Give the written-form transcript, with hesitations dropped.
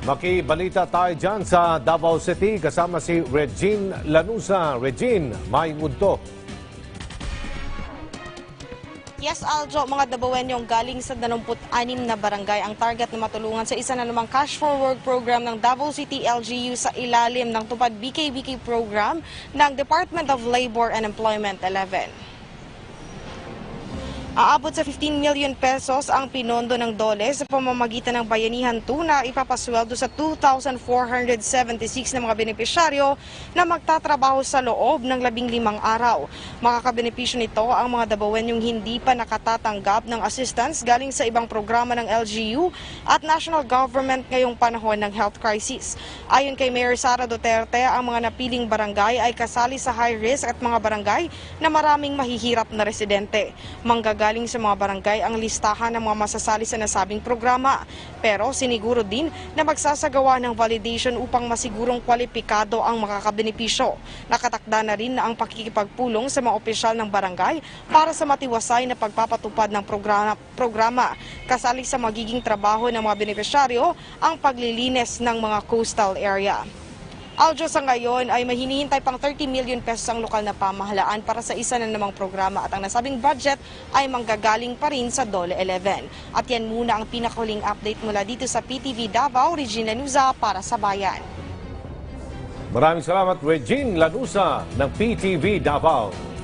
Makibalita tayo dyan sa Davao City kasama si Regine Lanusa. Regine, may mudto. Yes, Aljo, mga Davaoenyong galing sa 26 na barangay ang target na matulungan sa isa na namang cash for work program ng Davao City LGU sa ilalim ng tupad BKBK program ng Department of Labor and Employment 11. Aabot sa 15 million pesos ang pinondo ng DOLE sa pamamagitan ng Bayanihan 2 na ipapasweldo sa 2,476 na mga benepisyaryo na magtatrabaho sa loob ng 15 araw. Makakabenepisyo nito ang mga Davaoenyong hindi pa nakatatanggap ng assistance galing sa ibang programa ng LGU at national government ngayong panahon ng health crisis. Ayon kay Mayor Sara Duterte, ang mga napiling barangay ay kasali sa high risk at mga barangay na maraming mahihirap na residente. Galing sa mga barangay ang listahan ng mga masasali sa nasabing programa. Pero siniguro din na magsasagawa ng validation upang masigurong kwalipikado ang makakabenepisyo. Nakatakda na rin na ang pakikipagpulong sa mga opisyal ng barangay para sa matiwasay na pagpapatupad ng programa. Kasali sa magiging trabaho ng mga benepisyaryo ang paglilinis ng mga coastal area. Aljo, sa ngayon ay may hinihintay pang 30 million pesos ang lokal na pamahalaan para sa isa na namang programa at ang nasabing budget ay manggagaling pa rin sa DOLE 11. At yan muna ang pinakahuling update mula dito sa PTV Davao. Regine Lanusa para sa Bayan. Maraming salamat, Regine Lanusa ng PTV Davao.